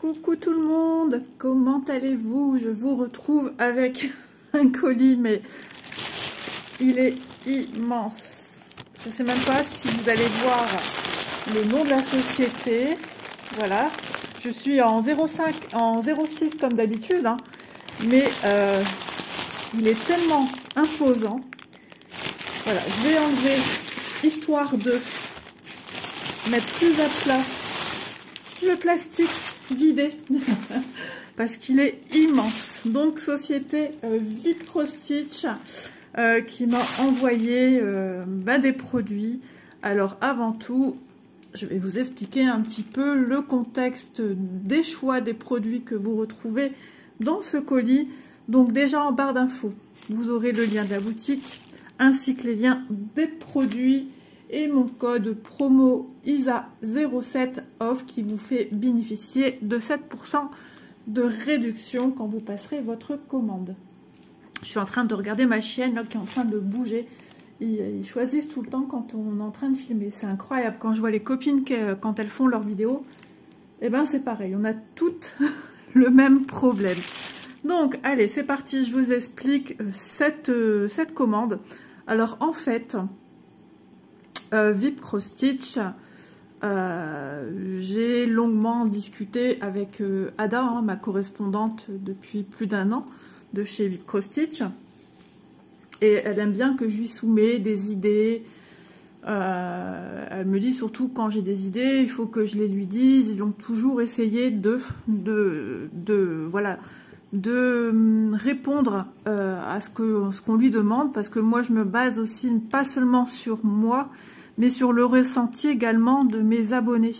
Coucou tout le monde, comment allez-vous? Je vous retrouve avec un colis, mais il est immense. Je ne sais même pas si vous allez voir le nom de la société. Voilà, je suis en 0,5, en 0,6 comme d'habitude, hein, mais il est tellement imposant. Voilà, je vais enlever, histoire de mettre plus à plat le plastique vidé parce qu'il est immense. Donc société Vipcrostitch qui m'a envoyé des produits. Alors avant tout, je vais vous expliquer un petit peu le contexte des choix des produits que vous retrouvez dans ce colis. Donc déjà en barre d'infos, vous aurez le lien de la boutique ainsi que les liens des produits et mon code promo ISA07 OFF qui vous fait bénéficier de 7% de réduction quand vous passerez votre commande. Je suis en train de regarder ma chienne là, qui est en train de bouger. Ils choisissent tout le temps quand on est en train de filmer. C'est incroyable. Quand je vois les copines quand elles font leurs vidéos, et ben c'est pareil. On a toutes le même problème. Donc allez, c'est parti. Je vous explique cette commande. Alors en fait, Vipcrostitch, j'ai longuement discuté avec Ada, hein, ma correspondante depuis plus d'1 an de chez Vipcrostitch, et elle aime bien que je lui soumets des idées. Elle me dit surtout quand j'ai des idées, il faut que je les lui dise. Ils vont toujours essayer de répondre à ce qu'on lui demande, parce que moi je me base aussi pas seulement sur moi, mais sur le ressenti également de mes abonnés,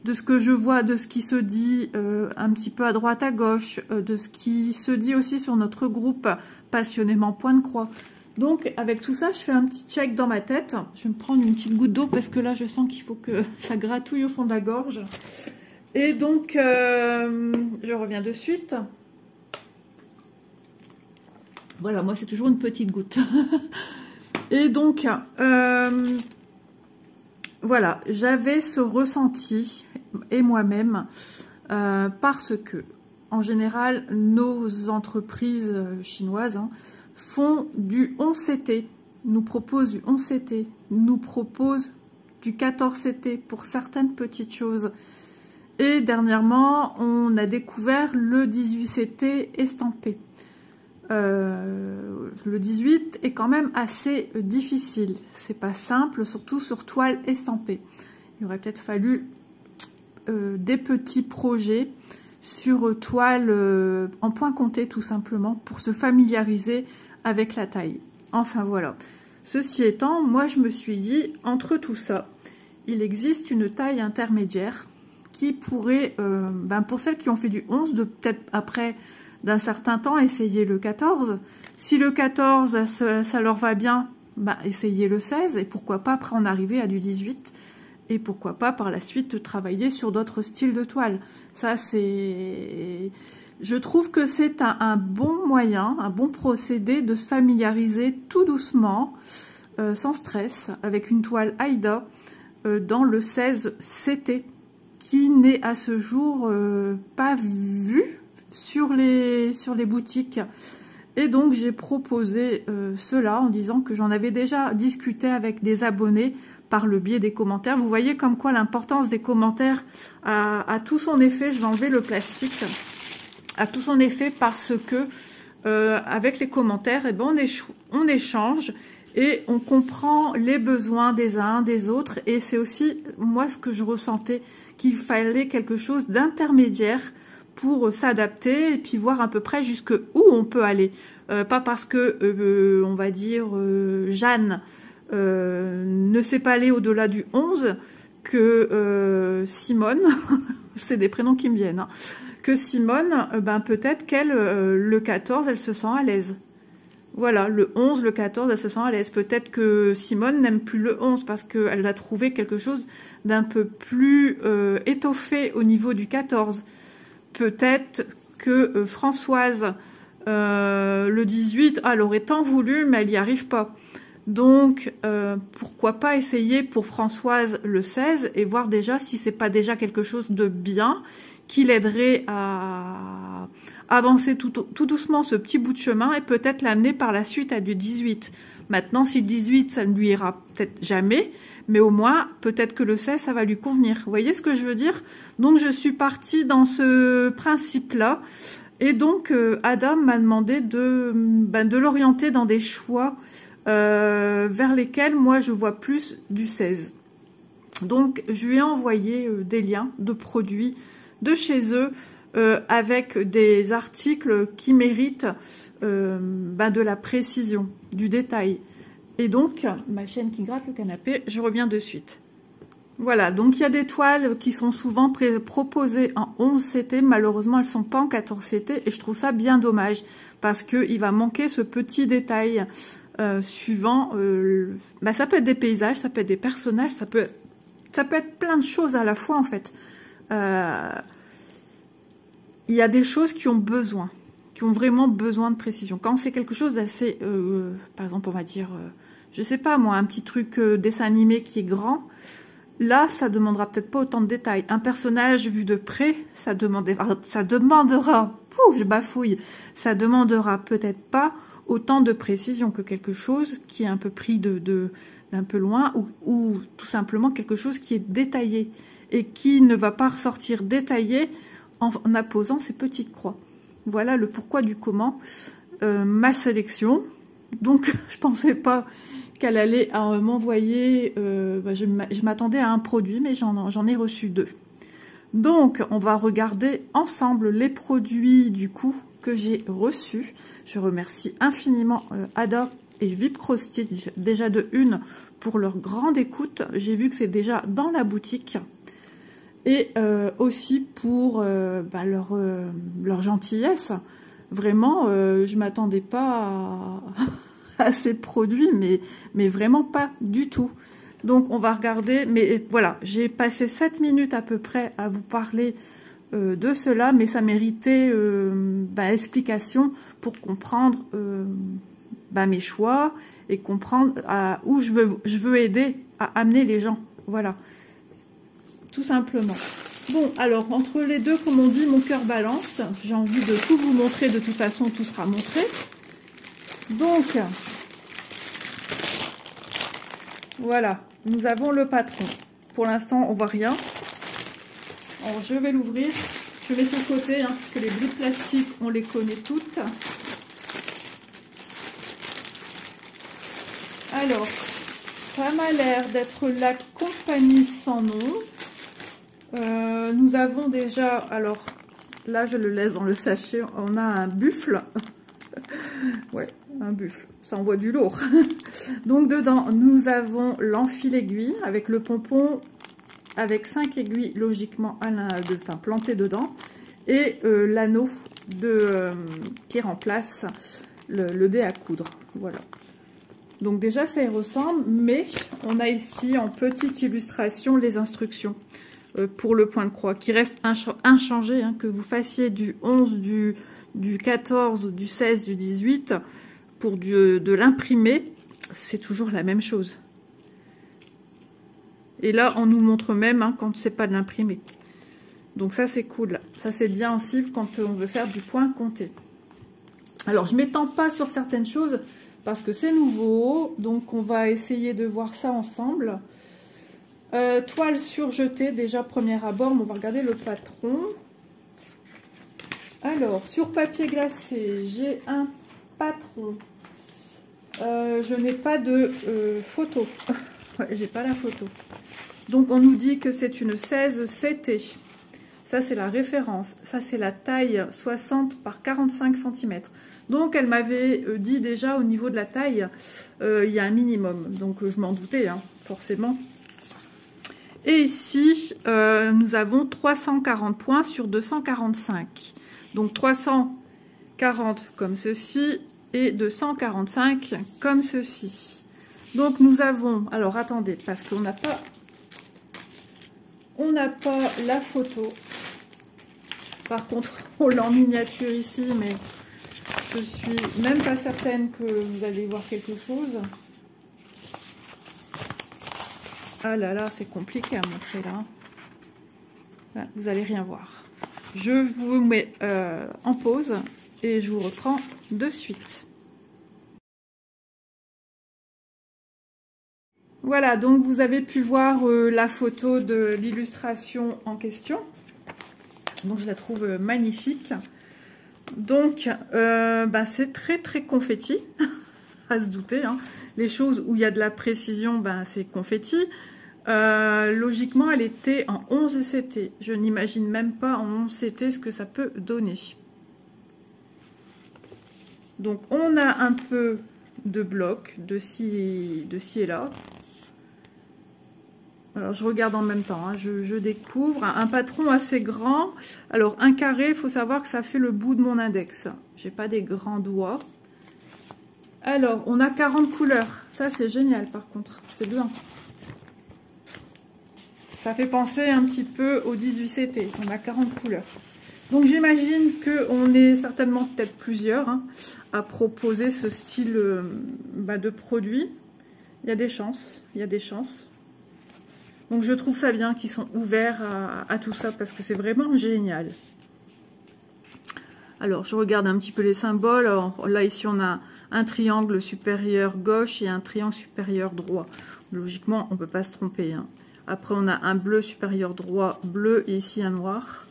de ce que je vois, de ce qui se dit un petit peu à droite à gauche, de ce qui se dit aussi sur notre groupe Passionnément Point de Croix. Donc avec tout ça, je fais un petit check dans ma tête. Je vais me prendre une petite goutte d'eau parce que là je sens qu'il faut que ça gratouille au fond de la gorge. Et donc je reviens de suite. Voilà, moi c'est toujours une petite goutte. Et donc voilà, j'avais ce ressenti, et moi-même, parce que, en général, nos entreprises chinoises font du 11CT, nous proposent du 11CT, nous proposent du 14CT pour certaines petites choses. Et dernièrement, on a découvert le 18CT estampé. Le 18 est quand même assez difficile, c'est pas simple, surtout sur toile estampée. Il aurait peut-être fallu des petits projets sur toile en point compté tout simplement pour se familiariser avec la taille. Enfin voilà, ceci étant, moi je me suis dit, entre tout ça, il existe une taille intermédiaire qui pourrait, pour celles qui ont fait du 11, de peut-être après d'un certain temps, essayez le 14. Si le 14, ça leur va bien, essayez le 16. Et pourquoi pas après en arriver à du 18. Et pourquoi pas par la suite travailler sur d'autres styles de toile. Ça, c'est... Je trouve que c'est un bon moyen, un bon procédé de se familiariser tout doucement, sans stress, avec une toile Aida dans le 16 CT, qui n'est à ce jour pas vu sur les boutiques. Et donc j'ai proposé cela en disant que j'en avais déjà discuté avec des abonnés par le biais des commentaires. Vous voyez comme quoi l'importance des commentaires a tout son effet. Je vais enlever le plastique. A tout son effet parce que avec les commentaires, on échange et on comprend les besoins des uns des autres. Et c'est aussi moi ce que je ressentais, qu'il fallait quelque chose d'intermédiaire pour s'adapter et puis voir à peu près jusque où on peut aller. Pas parce que, on va dire, Jeanne ne sait pas aller au-delà du 11 que Simone, c'est des prénoms qui me viennent, hein, que Simone, peut-être qu'elle, le 14, elle se sent à l'aise. Voilà, le 11, le 14, elle se sent à l'aise. Peut-être que Simone n'aime plus le 11 parce qu'elle a trouvé quelque chose d'un peu plus étoffé au niveau du 14. Peut-être que Françoise, le 18, elle aurait tant voulu, mais elle n'y arrive pas. Donc, pourquoi pas essayer pour Françoise le 16 et voir déjà si c'est pas déjà quelque chose de bien qui l'aiderait à avancer tout doucement ce petit bout de chemin et peut-être l'amener par la suite à du 18. Maintenant, si le 18, ça ne lui ira peut-être jamais, mais au moins, peut-être que le 16, ça va lui convenir. Vous voyez ce que je veux dire? Donc, je suis partie dans ce principe-là. Et donc, Adam m'a demandé de l'orienter dans des choix vers lesquels, moi, je vois plus du 16. Donc, je lui ai envoyé des liens de produits de chez eux avec des articles qui méritent de la précision, du détail. Et donc, ma chienne qui gratte le canapé, je reviens de suite. Voilà, donc il y a des toiles qui sont souvent proposées en 11 CT. Malheureusement, elles ne sont pas en 14 CT et je trouve ça bien dommage parce qu'il va manquer ce petit détail suivant. Ça peut être des paysages, ça peut être des personnages, ça peut être plein de choses à la fois en fait. Il y a des choses qui ont vraiment besoin de précision. Quand c'est quelque chose d'assez, par exemple, on va dire, je sais pas moi, un petit truc dessin animé qui est grand, là, ça demandera peut-être pas autant de détails. Un personnage vu de près, ça demandera, je bafouille, ça demandera peut-être pas autant de précision que quelque chose qui est un peu pris d'un peu loin ou tout simplement quelque chose qui est détaillé et qui ne va pas ressortir détaillé en apposant ses petites croix. Voilà le pourquoi du comment, ma sélection. Donc, je pensais pas qu'elle allait m'envoyer, je m'attendais à un produit, mais j'en ai reçu 2. Donc, on va regarder ensemble les produits du coup que j'ai reçus. Je remercie infiniment Ada et VIP Cross Stitch, déjà de une, pour leur grande écoute. J'ai vu que c'est déjà dans la boutique. Et aussi pour leur gentillesse. Vraiment, je ne m'attendais pas à ces produits, mais vraiment pas du tout. Donc, on va regarder. Mais voilà, j'ai passé 7 minutes à peu près à vous parler de cela, mais ça méritait explication pour comprendre mes choix et comprendre où je veux aider à amener les gens. Voilà. Tout simplement. Bon, alors, entre les deux, comme on dit, mon cœur balance. J'ai envie de tout vous montrer. De toute façon, tout sera montré. Donc, voilà. Nous avons le patron. Pour l'instant, on voit rien. Alors, je vais l'ouvrir. Je mets sur le côté, parce que les bouts de plastique, on les connaît toutes. Alors, ça m'a l'air d'être la compagnie sans nom. Nous avons déjà, alors là je le laisse dans le sachet, on a un buffle. Ouais, un buffle, ça envoie du lourd. Donc dedans nous avons l'enfil aiguille avec le pompon avec 5 aiguilles logiquement plantées dedans et l'anneau qui remplace le dé à coudre. Voilà. Donc déjà ça y ressemble, mais on a ici en petite illustration les instructions pour le point de croix qui reste inchangé, que vous fassiez du 11, du 14, du 16, du 18 pour de l'imprimer, c'est toujours la même chose. Et là on nous montre même quand c'est pas de l'imprimer. Donc ça c'est cool, ça c'est bien aussi quand on veut faire du point compté. Alors je m'étends pas sur certaines choses parce que c'est nouveau, donc on va essayer de voir ça ensemble. Toile surjetée, déjà premier abord, mais on va regarder le patron. Alors, sur papier glacé, j'ai un patron. Je n'ai pas de photo. Ouais, j'ai pas la photo. Donc, on nous dit que c'est une 16 CT. Ça, c'est la référence. Ça, c'est la taille 60 par 45 cm. Donc, elle m'avait dit déjà au niveau de la taille, il y a un minimum. Donc, je m'en doutais, forcément. Et ici, nous avons 340 points sur 245. Donc 340 comme ceci et 245 comme ceci. Donc nous avons, alors attendez, parce qu'on n'a pas la photo. Par contre, on l'a en miniature ici, mais je suis même pas certaine que vous allez voir quelque chose. Ah là là, c'est compliqué à montrer là. Vous allez rien voir. Je vous mets en pause et je vous reprends de suite. Voilà, donc vous avez pu voir la photo de l'illustration en question. Donc je la trouve magnifique. Donc c'est très très confetti, à se douter. Hein. Les choses où il y a de la précision, c'est confetti. Logiquement, elle était en 11 CT. Je n'imagine même pas en 11 CT ce que ça peut donner. Donc on a un peu de blocs de ci et là. Alors je regarde en même temps, hein, je découvre un patron assez grand. Alors un carré, il faut savoir que ça fait le bout de mon index. J'ai pas des grands doigts. Alors on a 40 couleurs, ça c'est génial par contre, c'est bien. Ça fait penser un petit peu au 18 CT, on a 40 couleurs. Donc j'imagine qu'on est certainement peut-être plusieurs hein, à proposer ce style de produit. Il y a des chances, il y a des chances. Donc je trouve ça bien qu'ils sont ouverts à tout ça parce que c'est vraiment génial. Alors je regarde un petit peu les symboles. Alors, là ici on a un triangle supérieur gauche et un triangle supérieur droit. Logiquement on ne peut pas se tromper. Hein. Après on a un bleu supérieur droit bleu et ici un noir.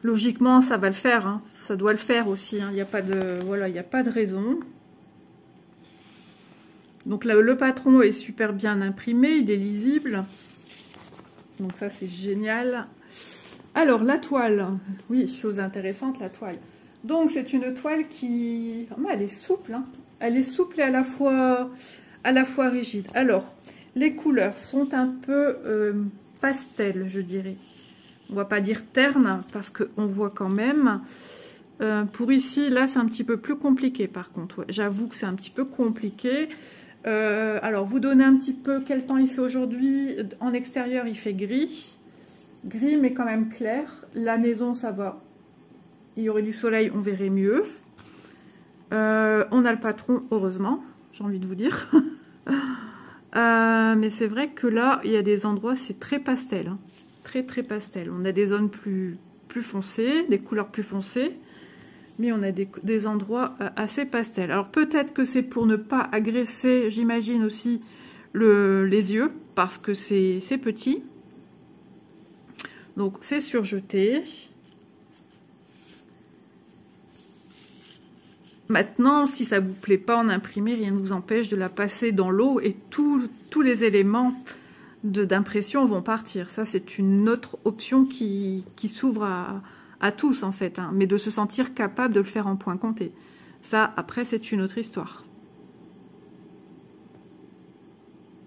Logiquement ça va le faire. Hein. Ça doit le faire aussi. Hein. Il n'y a pas de voilà, il n'y a pas de raison. Donc là, le patron est super bien imprimé, il est lisible. Donc ça, c'est génial. Alors, la toile. Oui, chose intéressante, la toile. Donc, c'est une toile qui... elle est souple. Hein. Elle est souple et à la fois rigide. Alors, les couleurs sont un peu pastel, je dirais. On va pas dire terne, parce qu'on voit quand même... pour ici, là, c'est un petit peu plus compliqué, par contre. Ouais, j'avoue que c'est un petit peu compliqué. Alors, vous donnez un petit peu quel temps il fait aujourd'hui. En extérieur, il fait gris. Gris, mais quand même clair. La maison, ça va. Il y aurait du soleil, on verrait mieux. On a le patron, heureusement, j'ai envie de vous dire. Mais c'est vrai que là, il y a des endroits, c'est très pastel. Hein. Très, très pastel. On a des zones plus foncées, des couleurs plus foncées. Mais on a des endroits assez pastels. Alors peut-être que c'est pour ne pas agresser, j'imagine aussi, les yeux, parce que c'est petit. Donc c'est surjeté. Maintenant, si ça ne vous plaît pas en imprimé, rien ne vous empêche de la passer dans l'eau et tous les éléments d'impression vont partir. Ça, c'est une autre option qui s'ouvre à tous en fait, hein, mais de se sentir capable de le faire en point compté. Ça, après, c'est une autre histoire.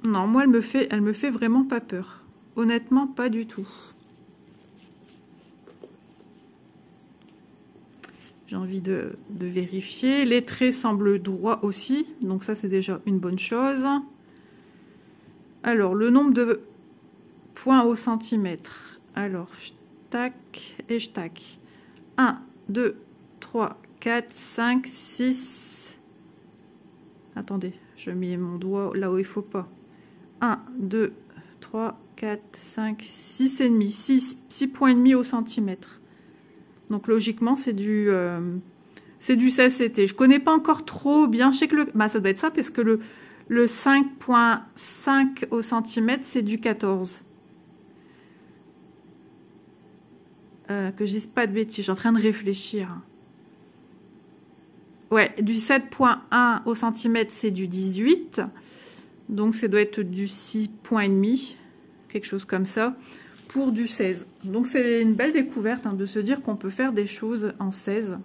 Non, moi, elle me fait vraiment pas peur. Honnêtement, pas du tout. J'ai envie de vérifier. Les traits semblent droits aussi, donc ça, c'est déjà une bonne chose. Alors, le nombre de points au centimètre. Alors, tac et je tac. 1, 2, 3, 4, 5, 6. Attendez, je mets mon doigt là où il faut pas. 1, 2, 3, 4, 5, 6 et demi. 6 points et demi au centimètre. Donc logiquement, c'est du 16 CT. Je connais pas encore trop bien. Je sais que ça doit être ça parce que le 5.5 au centimètre, c'est du 14. Que je dise pas de bêtises, je suis en train de réfléchir. Ouais, du 7.1 au centimètre, c'est du 18. Donc, ça doit être du 6 points et demi, quelque chose comme ça, pour du 16. Donc, c'est une belle découverte hein, de se dire qu'on peut faire des choses en 16.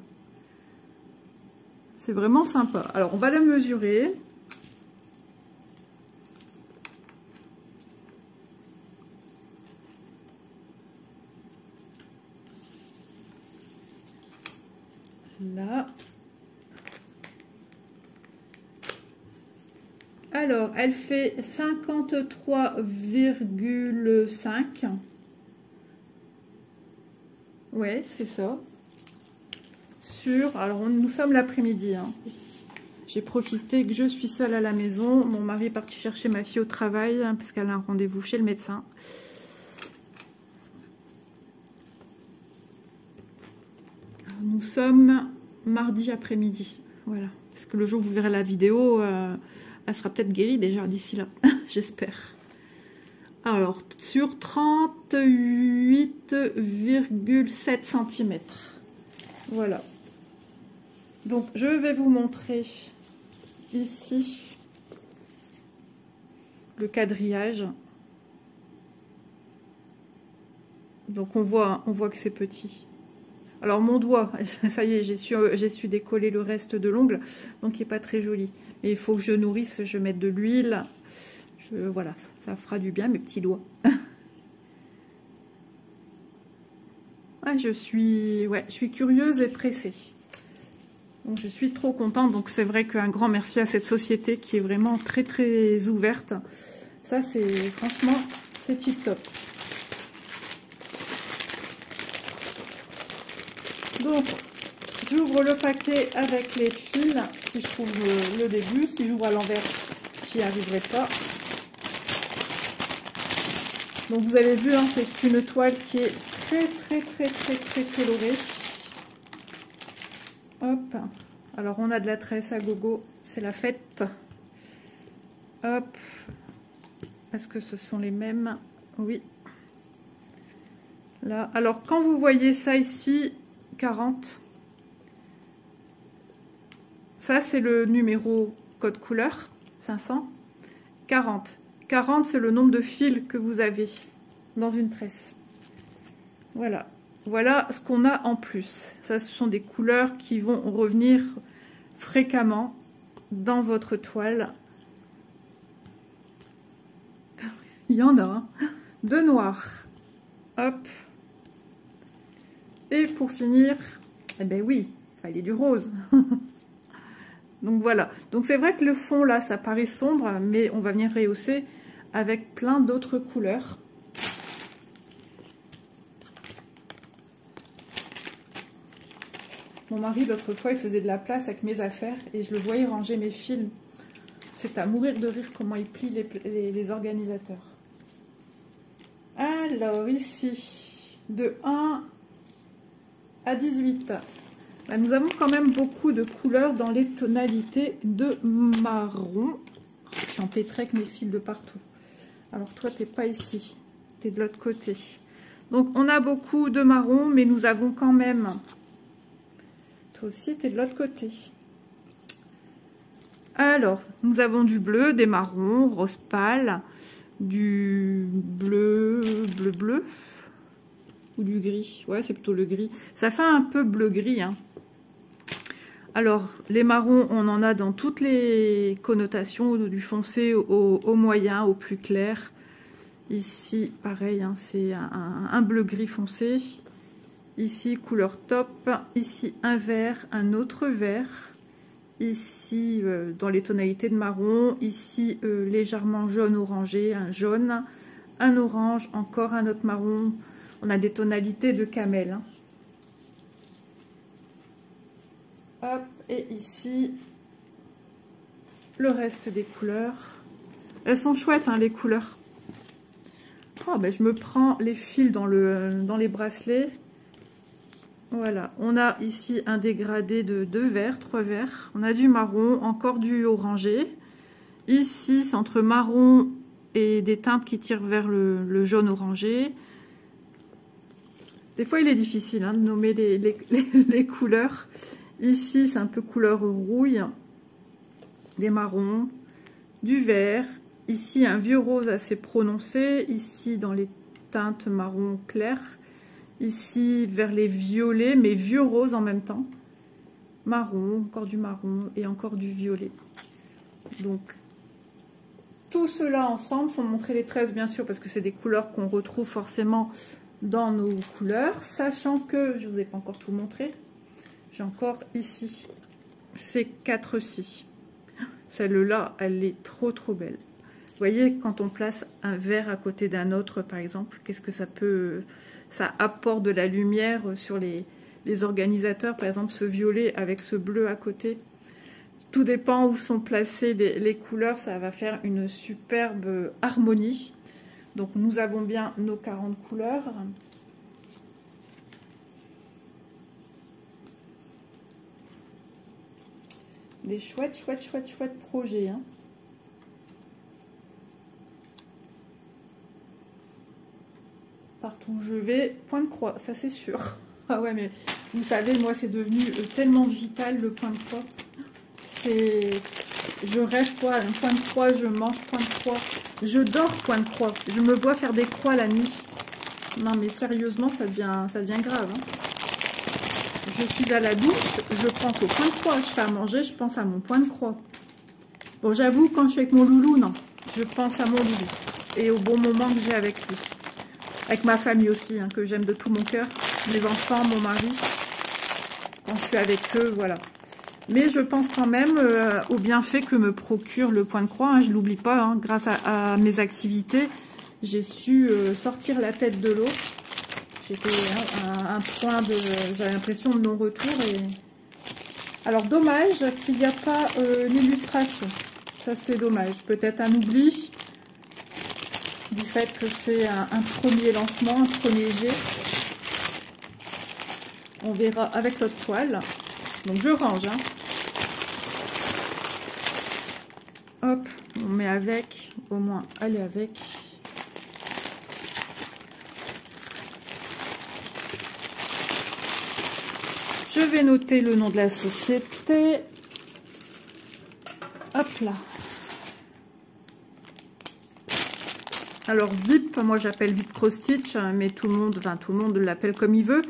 C'est vraiment sympa. Alors, on va la mesurer. Là. Alors, elle fait 53,5. Ouais, c'est ça. Alors, nous sommes l'après-midi. Hein. J'ai profité que je suis seule à la maison. Mon mari est parti chercher ma fille au travail hein, parce qu'elle a un rendez-vous chez le médecin. nous sommes mardi après-midi. Voilà. Parce que le jour où vous verrez la vidéo, elle sera peut-être guérie déjà d'ici là. J'espère. Alors, sur 38,7 cm. Voilà. Donc, je vais vous montrer ici le quadrillage. Donc, on voit que c'est petit. Alors, mon doigt, ça y est, j'ai su décoller le reste de l'ongle. Donc, il n'est pas très joli. Mais il faut que je nourrisse, je mette de l'huile. Voilà, ça fera du bien, mes petits doigts. Je suis curieuse et pressée. Donc, je suis trop contente. Donc, c'est vrai qu'un grand merci à cette société qui est vraiment très, très ouverte. Ça, franchement, c'est tip top. Donc, j'ouvre le paquet avec les fils, si je trouve le début. Si j'ouvre à l'envers, j'y arriverai pas. Donc, vous avez vu, hein, c'est une toile qui est très, très, très, très, très colorée. Hop. Alors, on a de la tresse à gogo. C'est la fête. Hop. Est-ce que ce sont les mêmes? Oui. Là. Alors, quand vous voyez ça ici, 40. Ça, c'est le numéro code couleur, 500. 40. 40, c'est le nombre de fils que vous avez dans une tresse. Voilà. Voilà ce qu'on a en plus. Ça, ce sont des couleurs qui vont revenir fréquemment dans votre toile. Il y en a, hein. De noir. Hop. Et pour finir, eh ben oui, il fallait du rose. Donc voilà. Donc c'est vrai que le fond là, ça paraît sombre, mais on va venir rehausser avec plein d'autres couleurs. Mon mari, l'autre fois, il faisait de la place avec mes affaires et je le voyais ranger mes films. C'est à mourir de rire comment il plie les organisateurs. Alors ici, de 1 à 18. Là, nous avons quand même beaucoup de couleurs dans les tonalités de marron. Je suis empêtrée avec mes fils de partout. Alors toi, tu n'es pas ici, tu es de l'autre côté. Donc on a beaucoup de marron, mais nous avons quand même... Toi aussi, tu es de l'autre côté. Alors, nous avons du bleu, des marrons, rose pâle, du bleu, bleu, ou du gris. Ouais, c'est plutôt le gris. Ça fait un peu bleu-gris, hein. Alors, les marrons, on en a dans toutes les connotations, du foncé au moyen, au plus clair. Ici, pareil, hein, c'est un bleu-gris foncé. Ici, couleur top. Ici, un vert, un autre vert. Ici, dans les tonalités de marron. Ici, légèrement jaune-orangé, un jaune. Un orange, encore un autre marron. On a des tonalités de camel, hein. Hop, et ici, le reste des couleurs. Elles sont chouettes, hein, les couleurs. Oh, ben, je me prends les fils dans les bracelets. Voilà, on a ici un dégradé de 2 verts, 3 verts. On a du marron, encore du orangé. Ici, c'est entre marron et des teintes qui tirent vers le jaune orangé. Des fois, il est difficile, hein, de nommer les couleurs. Ici, c'est un peu couleur rouille, des marrons, du vert. Ici, un vieux rose assez prononcé. Ici, dans les teintes marron clair. Ici, vers les violets, mais vieux rose en même temps. Marron, encore du marron et encore du violet. Donc, tout cela ensemble, sans montrer les tresses, bien sûr, parce que c'est des couleurs qu'on retrouve forcément dans nos couleurs. Sachant que, je ne vous ai pas encore tout montré, j'ai encore ici ces 4-ci. Celle-là, elle est trop belle. Vous voyez, quand on place un vert à côté d'un autre, par exemple, qu'est-ce que ça peut... Ça apporte de la lumière sur les organisateurs, par exemple, ce violet avec ce bleu à côté. Tout dépend où sont placées les couleurs, ça va faire une superbe harmonie. Donc, nous avons bien nos 40 couleurs. Des chouettes projets. Hein. Partout où je vais, point de croix, ça c'est sûr. Ah ouais, mais vous savez, moi c'est devenu tellement vital le point de croix. C'est... Je rêve quoi, un point de croix, je mange point de croix, je dors point de croix, je me vois faire des croix la nuit. Non mais sérieusement, ça devient grave. Hein. Je suis à la douche, je pense au point de croix, je fais à manger, je pense à mon point de croix. Bon, j'avoue, quand je suis avec mon loulou, non, je pense à mon loulou et au bon moment que j'ai avec lui. Avec ma famille aussi, hein, que j'aime de tout mon cœur, mes enfants, mon mari, quand je suis avec eux, voilà. Mais je pense quand même au bienfait que me procure le point de croix. Hein, je ne l'oublie pas, hein, grâce à mes activités, j'ai su sortir la tête de l'eau. J'étais à un point de... J'avais l'impression de non-retour. Et... Alors, dommage qu'il n'y a pas l'illustration. Ça, c'est dommage. Peut-être un oubli du fait que c'est un premier lancement, un premier jet. On verra avec l'autre toile. Donc, je range, hein. Hop, on met avec, au moins, elle est avec. Je vais noter le nom de la société. Hop là. Alors VIP, moi j'appelle VIP Cross Stitch, mais tout le monde l'appelle comme il veut.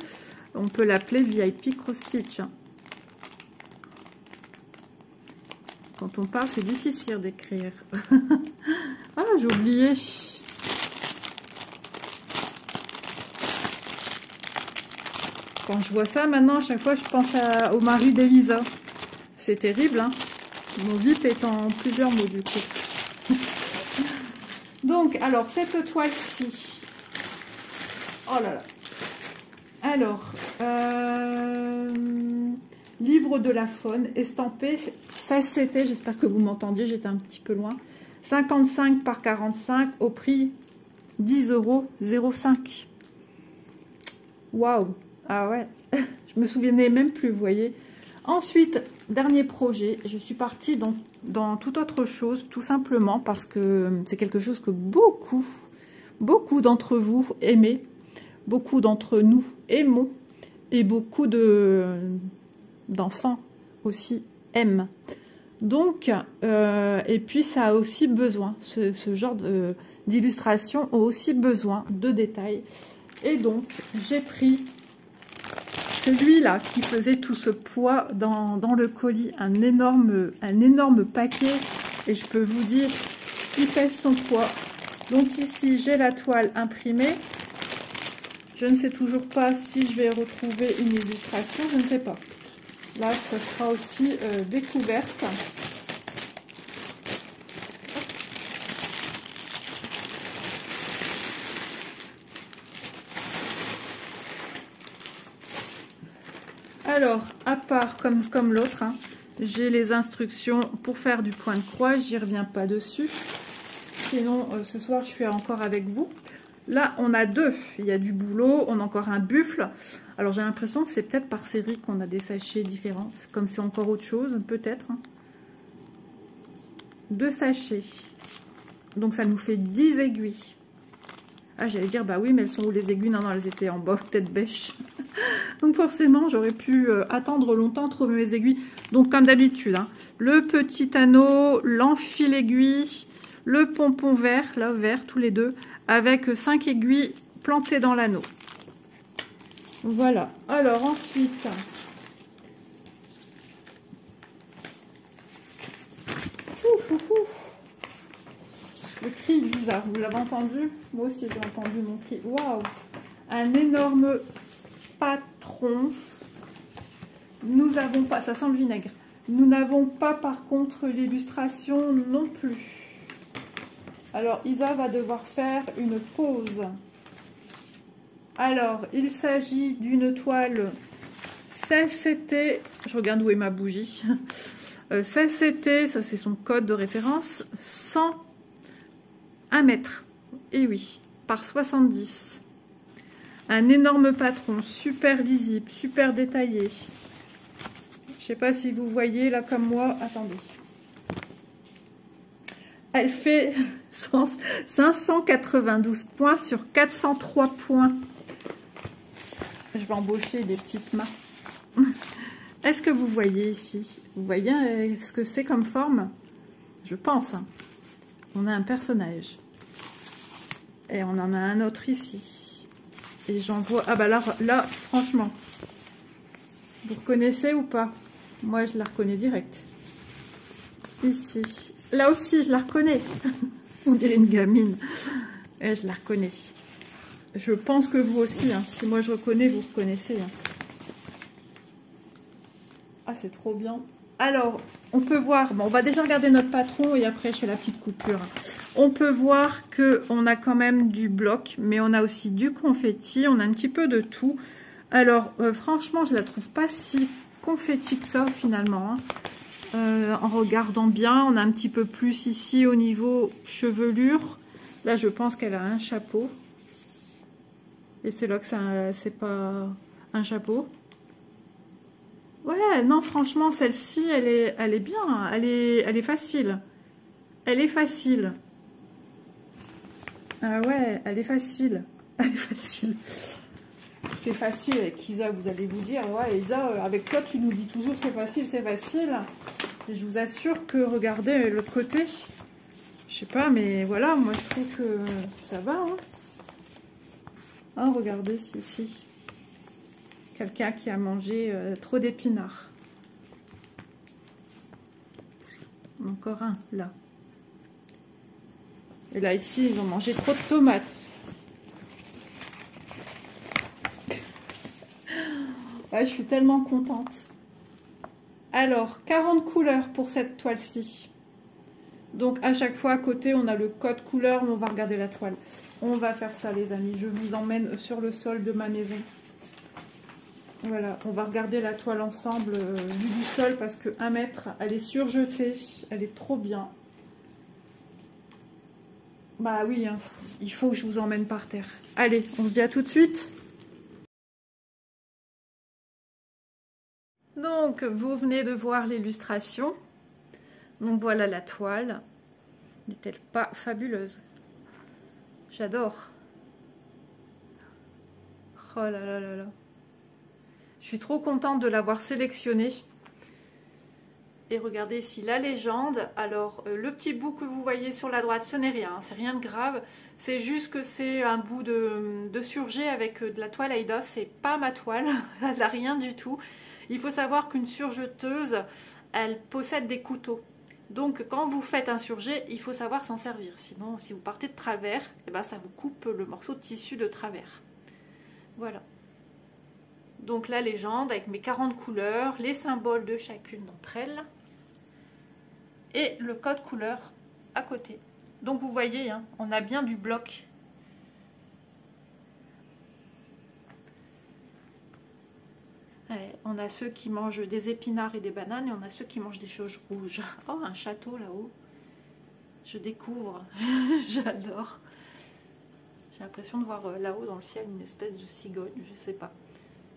On peut l'appeler VIP Cross Stitch. Quand on parle, c'est difficile d'écrire. Ah, j'ai oublié. Quand je vois ça, maintenant, à chaque fois, je pense au mari d'Elisa. C'est terrible, hein. Mon VIP est en plusieurs mots, du coup. Donc, alors, cette toile-ci. Oh là là. Alors, livre de la faune, estampé. Ça, c'était, j'espère que vous m'entendiez, j'étais un petit peu loin. 55 par 45 au prix 10,05 €. Waouh! Ah ouais, je me souvenais même plus, vous voyez. Ensuite, dernier projet, je suis partie dans toute autre chose, tout simplement parce que c'est quelque chose que beaucoup d'entre vous aimez, beaucoup d'entre nous aimons, et beaucoup d'enfants aussi aiment. Donc, et puis ça a aussi besoin, ce genre d'illustration a aussi besoin de détails. Et donc, j'ai pris celui-là qui faisait tout ce poids dans le colis, un énorme paquet, et je peux vous dire qu'il pèse son poids. Donc ici, j'ai la toile imprimée. Je ne sais toujours pas si je vais retrouver une illustration, je ne sais pas. Là, ça sera aussi découverte. Alors, à part comme l'autre, hein, j'ai les instructions pour faire du point de croix. J'y reviens pas dessus. Sinon, ce soir, je suis encore avec vous. Là, on a deux. Il y a du boulot. On a encore un buffle. Alors, j'ai l'impression que c'est peut-être par série qu'on a des sachets différents. Comme c'est encore autre chose, peut-être. Hein. 2 sachets. Donc, ça nous fait 10 aiguilles. Ah, j'allais dire, bah oui, mais elles sont où les aiguilles? Non, elles étaient en bas, peut-être bêche. Donc, forcément, j'aurais pu attendre longtemps, trouver mes aiguilles. Donc, comme d'habitude, hein, le petit anneau, l'enfil aiguille, le pompon vert, là, vert, tous les deux, avec 5 aiguilles plantées dans l'anneau. Voilà. Alors, ensuite... Le cri bizarre, vous l'avez entendu? Moi aussi j'ai entendu mon cri. Waouh! Un énorme patron. Nous n'avons pas, ça sent le vinaigre. Nous n'avons pas par contre l'illustration non plus. Alors Isa va devoir faire une pause. Alors il s'agit d'une toile CCT. Je regarde où est ma bougie. CCT, ça c'est son code de référence. 101 mètres. Et oui, par 70. Un énorme patron, super lisible, super détaillé. sais pas si vous voyez là comme moi. Attendez. Elle fait 592 points sur 403 points. Je vais embaucher des petites mains. Est-ce que vous voyez ici? Vous voyez ce que c'est comme forme? Je pense. Hein. On a un personnage. Et on en a un autre ici. Et j'en vois... Ah bah là, franchement. Vous reconnaissez ou pas? Moi, je la reconnais direct. Ici. Là aussi, je la reconnais. On dirait une gamine. Et je la reconnais. Je pense que vous aussi. Hein. Si moi, je reconnais, vous reconnaissez. Hein. Ah, c'est trop bien. Alors, on peut voir... Bon, on va déjà regarder notre patron et après, je fais la petite coupure. On peut voir qu'on a quand même du bloc, mais on a aussi du confetti. On a un petit peu de tout. Alors, franchement, je la trouve pas si confetti que ça, finalement. Hein. En regardant bien, on a un petit peu plus ici au niveau chevelure. Là, je pense qu'elle a un chapeau. Et c'est là que c'est pas un chapeau. Ouais, non, franchement, celle-ci, elle est bien. Elle est facile. Elle est facile. Ah ouais, elle est facile. Elle est facile. C'est facile avec Isa, vous allez vous dire, ouais Isa, avec toi tu nous dis toujours c'est facile, c'est facile. Et je vous assure que regardez l'autre côté, je sais pas, mais voilà, moi je trouve que ça va. Hein, hein, regardez ici, quelqu'un qui a mangé trop d'épinards. Encore un là. Et là ici ils ont mangé trop de tomates. Ouais, je suis tellement contente. Alors, 40 couleurs pour cette toile-ci. Donc, à chaque fois, à côté, on a le code couleur. On va regarder la toile. On va faire ça, les amis. Je vous emmène sur le sol de ma maison. Voilà, on va regarder la toile ensemble vue du sol parce que 1 mètre, elle est surjetée. Elle est trop bien. Bah oui, hein, il faut que je vous emmène par terre. Allez, on se dit à tout de suite. Donc, vous venez de voir l'illustration. Donc, voilà la toile. N'est-elle pas fabuleuse? J'adore. Oh là là là là. Je suis trop contente de l'avoir sélectionnée. Et regardez ici la légende. Alors, le petit bout que vous voyez sur la droite, ce n'est rien. C'est rien de grave. C'est juste que c'est un bout de surjet avec de la toile Aida. C'est pas ma toile. Elle n'a rien du tout. Il faut savoir qu'une surjeteuse, elle possède des couteaux. Donc, quand vous faites un surjet, il faut savoir s'en servir. Sinon, si vous partez de travers, eh ben, ça vous coupe le morceau de tissu de travers. Voilà. Donc, la légende avec mes 40 couleurs, les symboles de chacune d'entre elles et le code couleur à côté. Donc, vous voyez, hein, on a bien du bloc. Ouais, on a ceux qui mangent des épinards et des bananes et on a ceux qui mangent des choses rouges. Oh, un château là-haut. Je découvre. J'adore. J'ai l'impression de voir là-haut dans le ciel une espèce de cigogne. Je sais pas.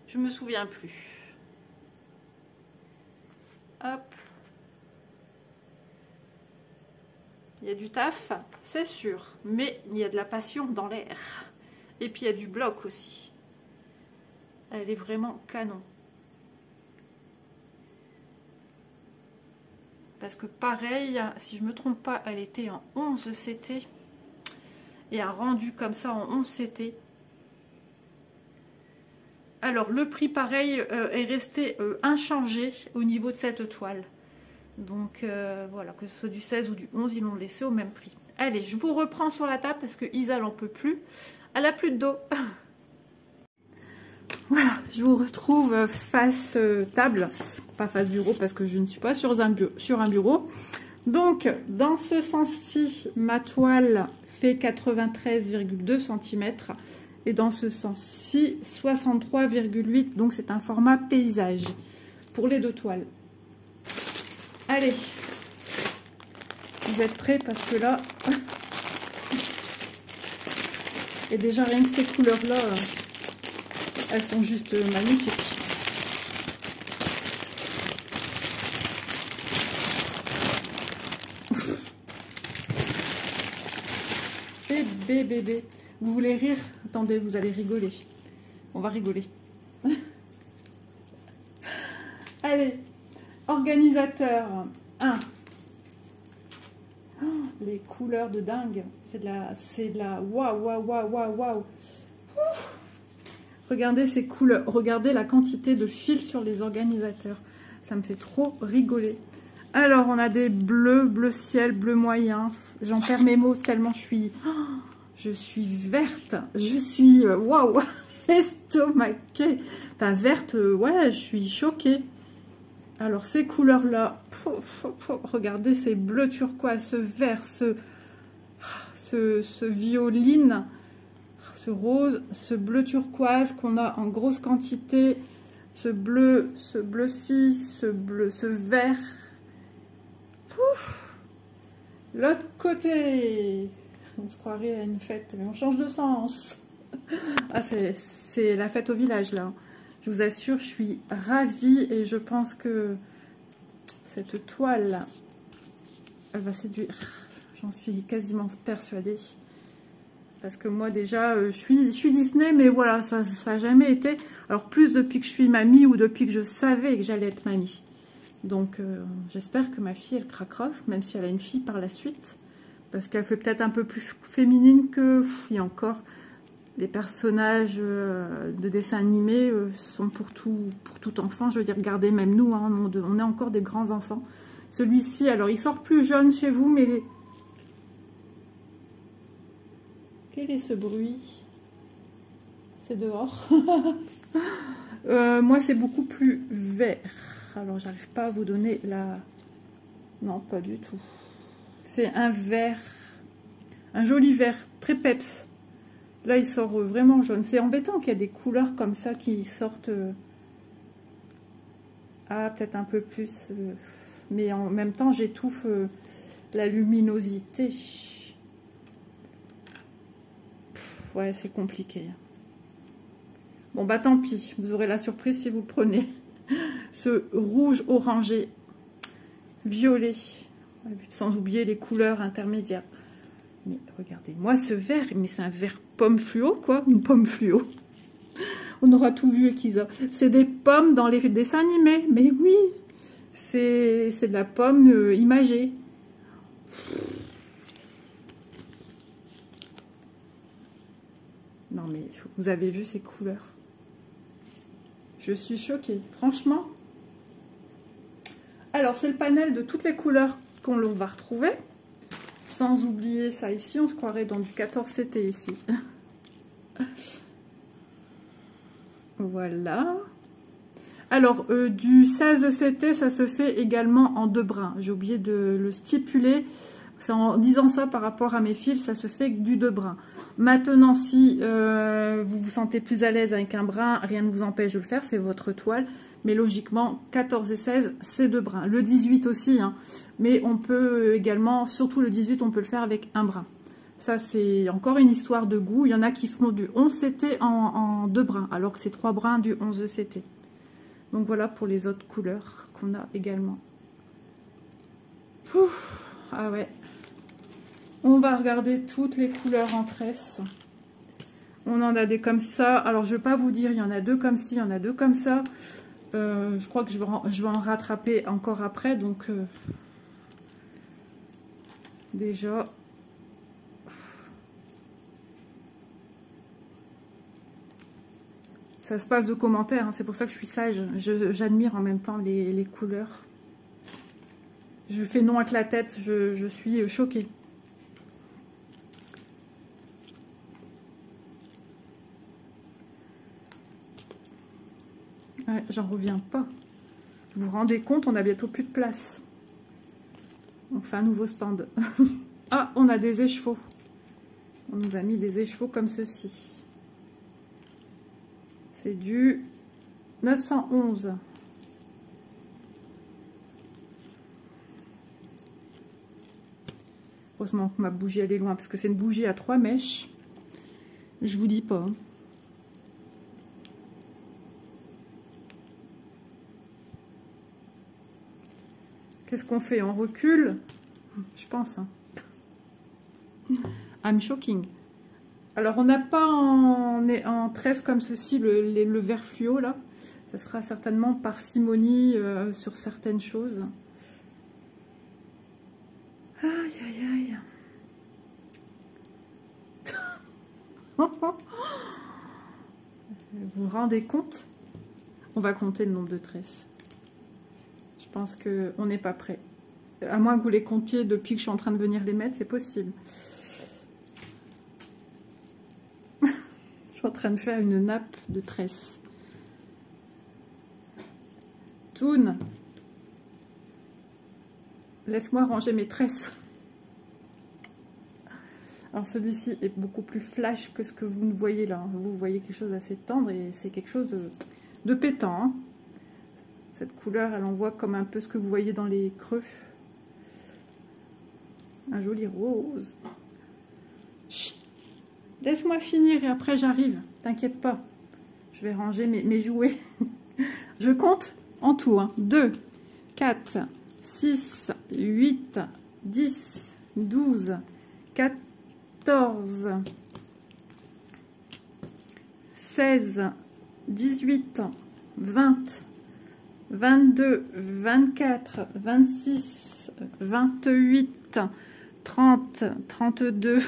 Je me souviens plus. Hop. Il y a du taf, c'est sûr. Mais il y a de la passion dans l'air. Et puis il y a du bloc aussi. Elle est vraiment canon. Parce que pareil, si je ne me trompe pas, elle était en 11 CT. Et un rendu comme ça en 11 CT. Alors le prix pareil est resté inchangé au niveau de cette toile. Donc voilà, que ce soit du 16 ou du 11, ils l'ont laissé au même prix. Allez, je vous reprends sur la table parce que Isa n'en peut plus. Elle n'a plus de dos. Voilà, je vous retrouve face table, pas face bureau parce que je ne suis pas sur un bureau. Donc, dans ce sens-ci, ma toile fait 93,2 cm et dans ce sens-ci, 63,8. Donc, c'est un format paysage pour les deux toiles. Allez, vous êtes prêts parce que là, et déjà rien que ces couleurs-là, elles sont juste magnifiques. bébé. Vous voulez rire? Attendez, vous allez rigoler. On va rigoler. Allez, organisateur 1. Oh, les couleurs de dingue. C'est de la waouh, waouh, waouh, waouh, waouh. Regardez ces couleurs. Regardez la quantité de fils sur les organisateurs. Ça me fait trop rigoler. Alors, on a des bleus, bleu ciel, bleu moyen. J'en perds mes mots tellement je suis verte. Je suis, waouh, estomaquée. Enfin, verte, ouais, je suis choquée. Alors, ces couleurs-là, regardez ces bleus turquoise, ce vert, ce violine, ce rose, ce bleu turquoise qu'on a en grosse quantité, ce bleu-ci, ce vert. L'autre côté, on se croirait à une fête, mais on change de sens. Ah, c'est la fête au village, là. Je vous assure, je suis ravie et je pense que cette toile, elle va séduire. J'en suis quasiment persuadée. Parce que moi, déjà, je suis Disney, mais voilà, ça n'a jamais été. Alors, plus depuis que je suis mamie ou depuis que je savais que j'allais être mamie. Donc, j'espère que ma fille, elle craquera, même si elle a une fille par la suite. Parce qu'elle fait peut-être un peu plus féminine que... Il y a encore... Les personnages de dessins animés sont pour tout enfant. Je veux dire, regardez, même nous, hein, on est encore des grands enfants. Celui-ci, alors, il sort plus jeune chez vous, mais... Quel est ce bruit? C'est dehors. Moi, c'est beaucoup plus vert. Alors, j'arrive pas à vous donner la... Non, pas du tout. C'est un vert, un joli vert, très peps. Là, il sort vraiment jaune. C'est embêtant qu'il y a des couleurs comme ça qui sortent... Ah, peut-être un peu plus. Mais en même temps, j'étouffe la luminosité. Ouais, c'est compliqué. Bon, bah tant pis. Vous aurez la surprise si vous le prenez. Ce rouge orangé, violet. Sans oublier les couleurs intermédiaires. Mais regardez, moi ce vert, mais c'est un vert pomme fluo, quoi, une pomme fluo. On aura tout vu, Kiza. C'est des pommes dans les dessins animés, mais oui, c'est de la pomme imagée. Non mais, vous avez vu ces couleurs. Je suis choquée, franchement. Alors, c'est le panel de toutes les couleurs qu'on va retrouver. Sans oublier ça ici, on se croirait dans du 14 CT ici. Voilà. Alors, du 16 CT, ça se fait également en 2 brins. J'ai oublié de le stipuler. C'est en disant ça par rapport à mes fils, ça se fait du 2 brins. Maintenant, si vous vous sentez plus à l'aise avec un brin, rien ne vous empêche de le faire, c'est votre toile. Mais logiquement, 14 et 16, c'est 2 brins. Le 18 aussi, hein. Mais on peut également, surtout le 18, on peut le faire avec un brin. Ça, c'est encore une histoire de goût. Il y en a qui font du 11 CT en 2 brins, alors que c'est 3 brins du 11 CT. Donc voilà pour les autres couleurs qu'on a également. Ouf, ah ouais. On va regarder toutes les couleurs en tresse. On en a des comme ça. Alors, je ne vais pas vous dire, il y en a 2 comme ci, il y en a 2 comme ça. Je crois que je vais en rattraper encore après. Donc, déjà... Ça se passe de commentaires, hein, c'est pour ça que je suis sage. J'admire en même temps les couleurs. Je fais non avec la tête, je suis choquée. Ouais, j'en reviens pas. Vous vous rendez compte, on a bientôt plus de place. On fait un nouveau stand. Ah, on a des écheveaux. On nous a mis des écheveaux comme ceci. C'est du 911. Heureusement que ma bougie elle est loin parce que c'est une bougie à 3 mèches. Je vous dis pas. Qu'est-ce qu'on fait? On recule? Je pense. Hein. I'm shocking. Alors, on n'a pas en tresse comme ceci le vert fluo, là. Ça sera certainement parcimonie sur certaines choses. Aïe, aïe, aïe. Vous vous rendez compte? On va compter le nombre de tresses. Je pense qu'on n'est pas prêt. À moins que vous les comptiez depuis que je suis en train de venir les mettre, c'est possible. Je suis en train de faire une nappe de tresses. Toon, laisse-moi ranger mes tresses. Alors celui-ci est beaucoup plus flash que ce que vous ne voyez là. Vous voyez quelque chose d'assez tendre et c'est quelque chose de pétant. Hein. Cette couleur, elle envoie comme un peu ce que vous voyez dans les creux. Un joli rose. Chut, laisse-moi finir et après j'arrive. T'inquiète pas. Je vais ranger mes jouets. Je compte en tout. Hein. 2, 4, 6, 8, 10, 12, 14, 16, 18, 20, 22, 24, 26, 28, 30, 32,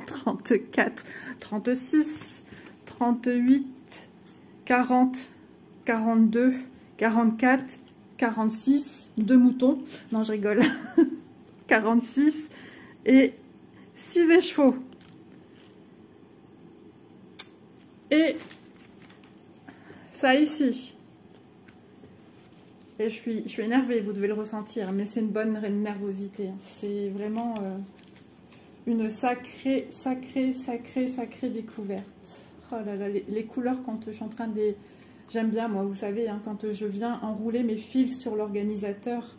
34, 36, 38, 40, 42, 44, 46, 2 moutons, non je rigole, 46 et 6 écheveaux. Et ça ici. Et je suis énervée, vous devez le ressentir, mais c'est une bonne nervosité. C'est vraiment une sacrée découverte. Oh là là, les couleurs quand je suis en train de les... J'aime bien, moi, vous savez, hein, quand je viens enrouler mes fils sur l'organisateur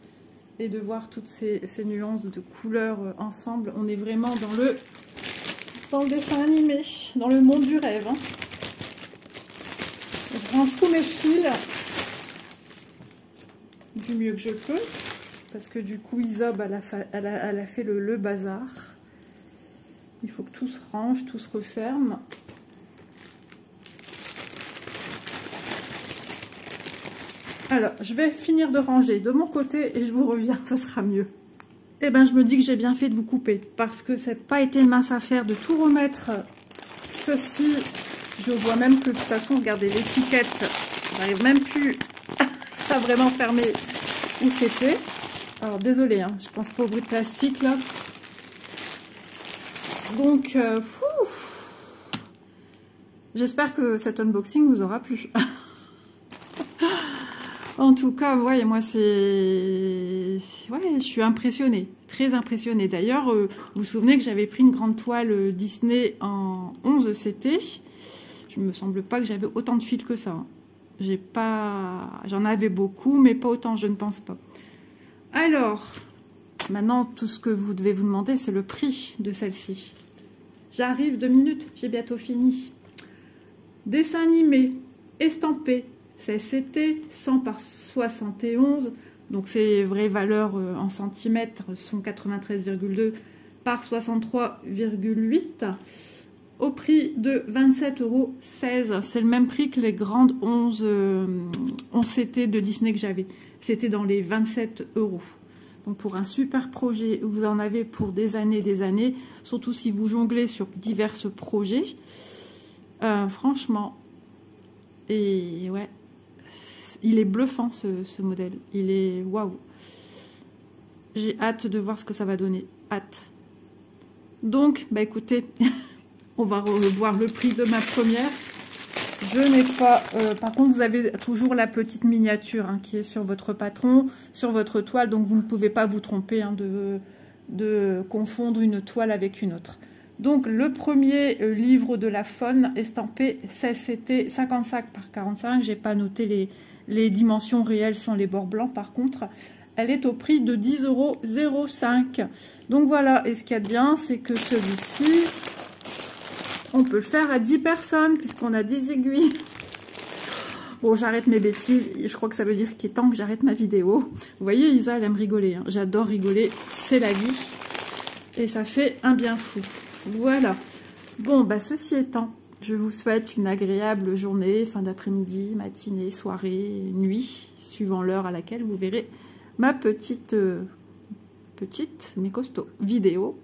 et de voir toutes ces nuances de couleurs ensemble, on est vraiment dans le dessin animé, dans le monde du rêve. Hein. Je range tous mes fils du mieux que je peux, parce que du coup, Isob, elle a fait le bazar. Il faut que tout se range, tout se referme. Alors, je vais finir de ranger de mon côté et je vous reviens, ça sera mieux. Eh bien, je me dis que j'ai bien fait de vous couper parce que ça n'a pas été une mince affaire de tout remettre ceci. Je vois même que de toute façon, regardez l'étiquette, j'arrive même plus à vraiment fermer où c'était. Alors, désolé, hein, je pense pas au bruit de plastique là. Donc, j'espère que cet unboxing vous aura plu. En tout cas, ouais, moi, je suis impressionnée, très impressionnée. D'ailleurs, vous vous souvenez que j'avais pris une grande toile Disney en 11 CT. Je me semble pas que j'avais autant de fils que ça. J'en avais beaucoup, mais pas autant, je ne pense pas. Alors, maintenant, tout ce que vous devez vous demander, c'est le prix de celle-ci. J'arrive, 2 minutes, j'ai bientôt fini. Dessin animé, estampé. CSCT, 100 par 71, donc ces vraies valeurs en centimètres sont 93,2 par 63,8, au prix de 27,16 €. C'est le même prix que les grandes 11 CT de Disney que j'avais. C'était dans les 27 €. Donc pour un super projet, vous en avez pour des années, surtout si vous jonglez sur divers projets. Franchement, et ouais. Il est bluffant ce modèle, il est waouh. J'ai hâte de voir ce que ça va donner, hâte. Donc, bah écoutez, on va revoir le prix de ma première. Je n'ai pas, par contre vous avez toujours la petite miniature hein, qui est sur votre patron, sur votre toile, donc vous ne pouvez pas vous tromper hein, de confondre une toile avec une autre. Donc le premier livre de la faune estampé, c'était 55 par 45, j'ai pas noté les dimensions réelles sans les bords blancs par contre, elle est au prix de 10,05 €. Donc voilà, et ce qu'il y a de bien, c'est que celui-ci, on peut le faire à 10 personnes puisqu'on a 10 aiguilles. Bon, j'arrête mes bêtises, je crois que ça veut dire qu'il est temps que j'arrête ma vidéo. Vous voyez, Isa, elle aime rigoler, hein. J'adore rigoler, c'est la vie. Et ça fait un bien fou. Voilà. Bon, bah ceci étant, je vous souhaite une agréable journée, fin d'après-midi, matinée, soirée, nuit, suivant l'heure à laquelle vous verrez ma petite mais costaud vidéo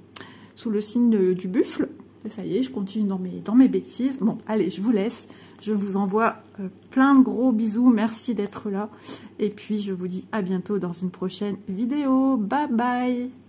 sous le signe du buffle. Et ça y est, je continue dans mes bêtises. Bon, allez, je vous laisse. Je vous envoie plein de gros bisous. Merci d'être là. Et puis, je vous dis à bientôt dans une prochaine vidéo. Bye bye!